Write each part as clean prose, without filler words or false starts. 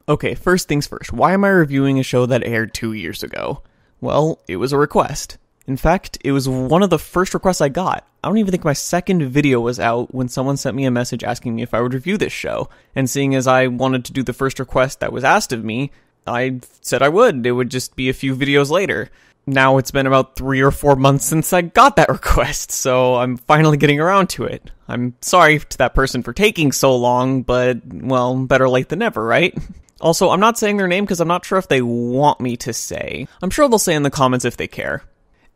Okay, first things first, why am I reviewing a show that aired 2 years ago? Well, it was a request. In fact, it was one of the first requests I got. I don't even think my second video was out when someone sent me a message asking me if I would review this show. And seeing as I wanted to do the first request that was asked of me, I said I would. It would just be a few videos later. Now it's been about 3 or 4 months since I got that request, so I'm finally getting around to it. I'm sorry to that person for taking so long, but, well, better late than never, right? Also, I'm not saying their name because I'm not sure if they want me to say. I'm sure they'll say in the comments if they care.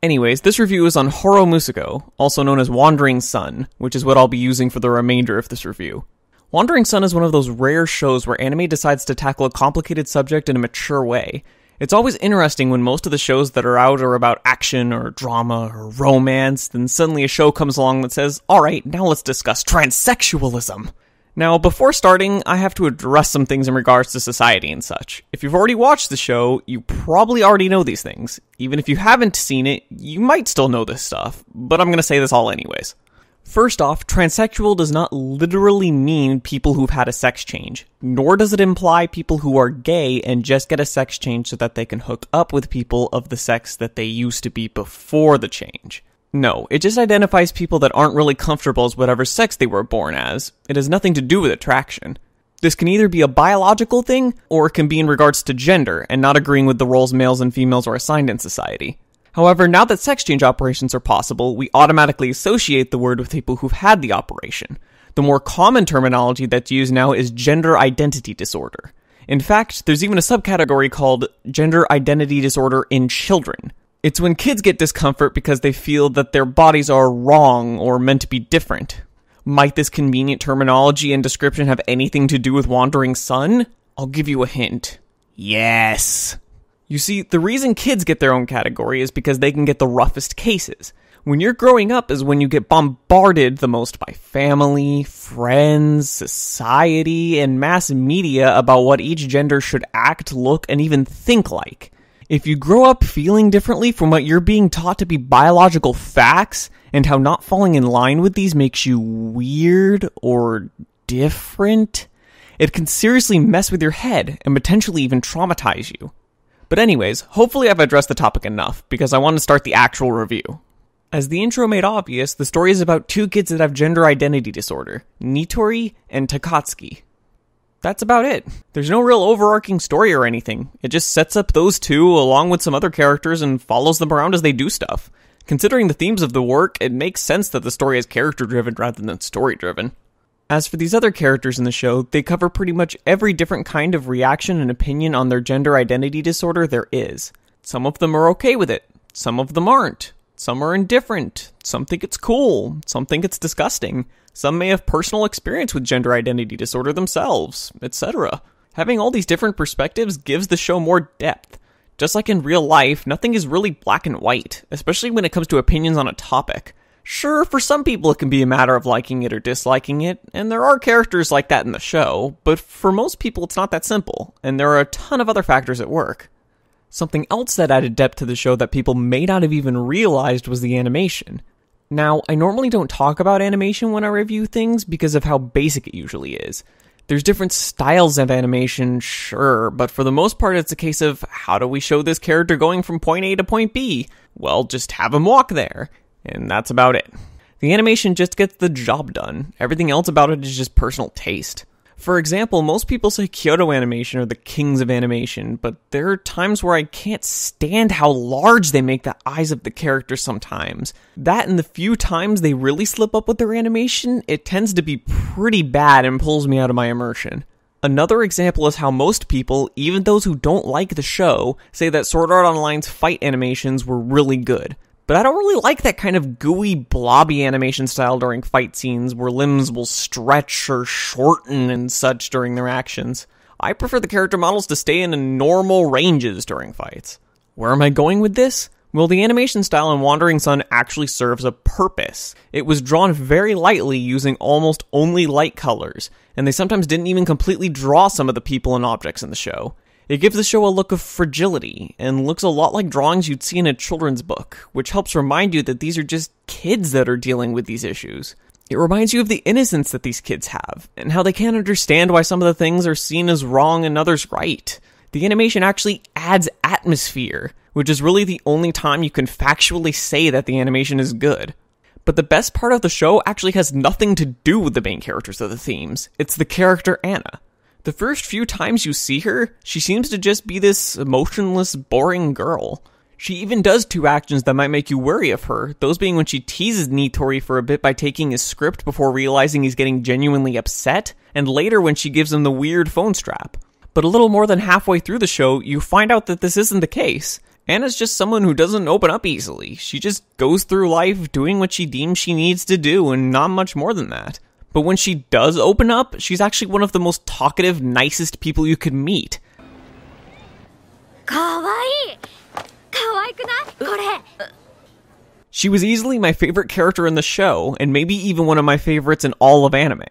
Anyways, this review is on Hourou Musuko, also known as Wandering Sun, which is what I'll be using for the remainder of this review. Wandering Sun is one of those rare shows where anime decides to tackle a complicated subject in a mature way. It's always interesting when most of the shows that are out are about action or drama or romance, then suddenly a show comes along that says, alright, now let's discuss transsexualism. Now, before starting, I have to address some things in regards to society and such. If you've already watched the show, you probably already know these things. Even if you haven't seen it, you might still know this stuff, but I'm gonna say this all anyways. First off, transsexual does not literally mean people who've had a sex change, nor does it imply people who are gay and just get a sex change so that they can hook up with people of the sex that they used to be before the change. No, it just identifies people that aren't really comfortable as whatever sex they were born as. It has nothing to do with attraction. This can either be a biological thing, or it can be in regards to gender, and not agreeing with the roles males and females are assigned in society. However, now that sex change operations are possible, we automatically associate the word with people who've had the operation. The more common terminology that's used now is gender identity disorder. In fact, there's even a subcategory called gender identity disorder in children. It's when kids get discomfort because they feel that their bodies are wrong or meant to be different. Might this convenient terminology and description have anything to do with Wandering Sun? I'll give you a hint. Yes. You see, the reason kids get their own category is because they can get the roughest cases. When you're growing up is when you get bombarded the most by family, friends, society, and mass media about what each gender should act, look, and even think like. If you grow up feeling differently from what you're being taught to be biological facts, and how not falling in line with these makes you weird or different, it can seriously mess with your head and potentially even traumatize you. But anyways, hopefully I've addressed the topic enough, because I want to start the actual review. As the intro made obvious, the story is about two kids that have gender identity disorder, Nitori and Takatsuki. That's about it. There's no real overarching story or anything. It just sets up those two along with some other characters and follows them around as they do stuff. Considering the themes of the work, it makes sense that the story is character-driven rather than story-driven. As for these other characters in the show, they cover pretty much every different kind of reaction and opinion on their gender identity disorder there is. Some of them are okay with it. Some of them aren't. Some are indifferent. Some think it's cool. Some think it's disgusting. Some may have personal experience with gender identity disorder themselves, etc. Having all these different perspectives gives the show more depth. Just like in real life, nothing is really black and white, especially when it comes to opinions on a topic. Sure, for some people it can be a matter of liking it or disliking it, and there are characters like that in the show, but for most people it's not that simple, and there are a ton of other factors at work. Something else that added depth to the show that people may not have even realized was the animation. Now, I normally don't talk about animation when I review things because of how basic it usually is. There's different styles of animation, sure, but for the most part it's a case of how do we show this character going from point A to point B? Well, just have him walk there. And that's about it. The animation just gets the job done. Everything else about it is just personal taste. For example, most people say Kyoto Animation are the kings of animation, but there are times where I can't stand how large they make the eyes of the characters sometimes. That and the few times they really slip up with their animation, it tends to be pretty bad and pulls me out of my immersion. Another example is how most people, even those who don't like the show, say that Sword Art Online's fight animations were really good. But I don't really like that kind of gooey, blobby animation style during fight scenes where limbs will stretch or shorten and such during their actions. I prefer the character models to stay in normal ranges during fights. Where am I going with this? Well, the animation style in Wandering Sun actually serves a purpose. It was drawn very lightly using almost only light colors, and they sometimes didn't even completely draw some of the people and objects in the show. It gives the show a look of fragility, and looks a lot like drawings you'd see in a children's book, which helps remind you that these are just kids that are dealing with these issues. It reminds you of the innocence that these kids have, and how they can't understand why some of the things are seen as wrong and others right. The animation actually adds atmosphere, which is really the only time you can factually say that the animation is good. But the best part of the show actually has nothing to do with the main characters or the themes. It's the character Anna. The first few times you see her, she seems to just be this emotionless, boring girl. She even does two actions that might make you worry of her, those being when she teases Nitori for a bit by taking his script before realizing he's getting genuinely upset, and later when she gives him the weird phone strap. But a little more than halfway through the show, you find out that this isn't the case. Anna's just someone who doesn't open up easily. She just goes through life doing what she deems she needs to do, and not much more than that. But when she does open up, she's actually one of the most talkative, nicest people you could meet. Kawaii! She was easily my favorite character in the show, and maybe even one of my favorites in all of anime.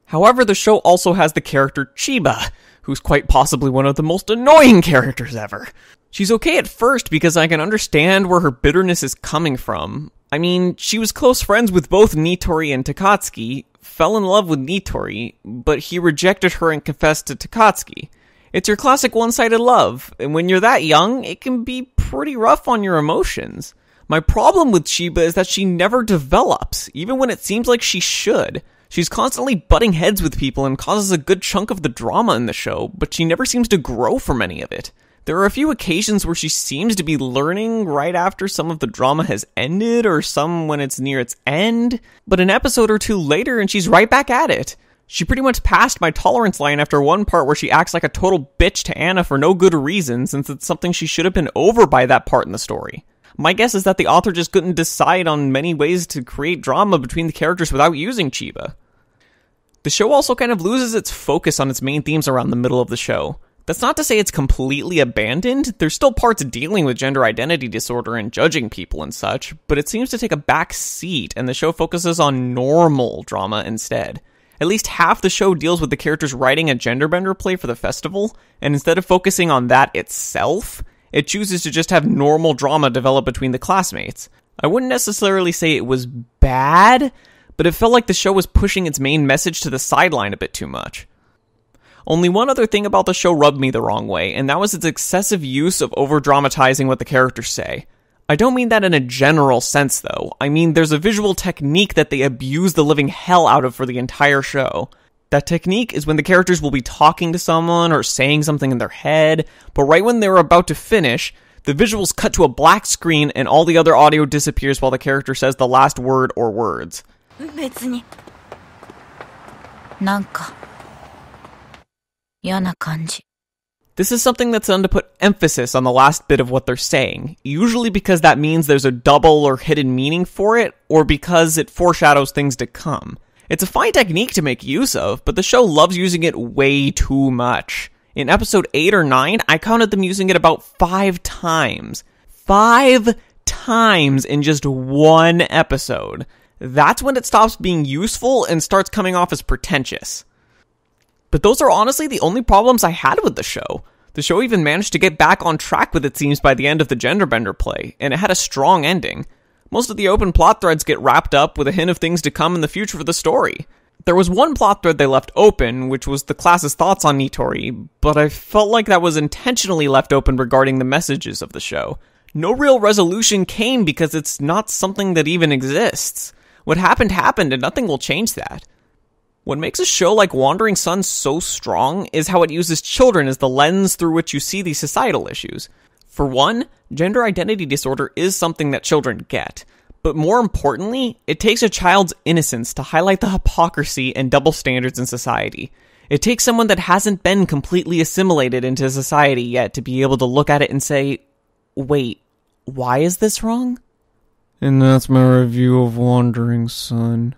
However, the show also has the character Chiba, who's quite possibly one of the most annoying characters ever. She's okay at first because I can understand where her bitterness is coming from. I mean, she was close friends with both Nitori and Takatsuki, fell in love with Nitori, but he rejected her and confessed to Takatsuki. It's your classic one-sided love, and when you're that young, it can be pretty rough on your emotions. My problem with Chiba is that she never develops, even when it seems like she should. She's constantly butting heads with people and causes a good chunk of the drama in the show, but she never seems to grow from any of it. There are a few occasions where she seems to be learning right after some of the drama has ended, or some when it's near its end, but an episode or two later and she's right back at it. She pretty much passed my tolerance line after one part where she acts like a total bitch to Anna for no good reason, since it's something she should have been over by that part in the story. My guess is that the author just couldn't decide on many ways to create drama between the characters without using Chiba. The show also kind of loses its focus on its main themes around the middle of the show. That's not to say it's completely abandoned. There's still parts dealing with gender identity disorder and judging people and such, but it seems to take a back seat, and the show focuses on normal drama instead. At least half the show deals with the characters writing a genderbender play for the festival, and instead of focusing on that itself, it chooses to just have normal drama develop between the classmates. I wouldn't necessarily say it was bad, but it felt like the show was pushing its main message to the sideline a bit too much. Only one other thing about the show rubbed me the wrong way, and that was its excessive use of over-dramatizing what the characters say. I don't mean that in a general sense, though. I mean, there's a visual technique that they abuse the living hell out of for the entire show. That technique is when the characters will be talking to someone or saying something in their head, but right when they're about to finish, the visuals cut to a black screen and all the other audio disappears while the character says the last word or words. 別になんか嫌な感じ This is something that's done to put emphasis on the last bit of what they're saying, usually because that means there's a double or hidden meaning for it, or because it foreshadows things to come. It's a fine technique to make use of, but the show loves using it way too much. In episode 8 or 9, I counted them using it about 5 times. 5 times in just one episode. That's when it stops being useful and starts coming off as pretentious. But those are honestly the only problems I had with the show. The show even managed to get back on track with its themes by the end of the genderbender play, and it had a strong ending. Most of the open plot threads get wrapped up with a hint of things to come in the future for the story. There was one plot thread they left open, which was the class's thoughts on Nitori, but I felt like that was intentionally left open regarding the messages of the show. No real resolution came because it's not something that even exists. What happened happened, and nothing will change that. What makes a show like Wandering Sun so strong is how it uses children as the lens through which you see these societal issues. For one, gender identity disorder is something that children get. But more importantly, it takes a child's innocence to highlight the hypocrisy and double standards in society. It takes someone that hasn't been completely assimilated into society yet to be able to look at it and say, wait, why is this wrong? And that's my review of Wandering Sun.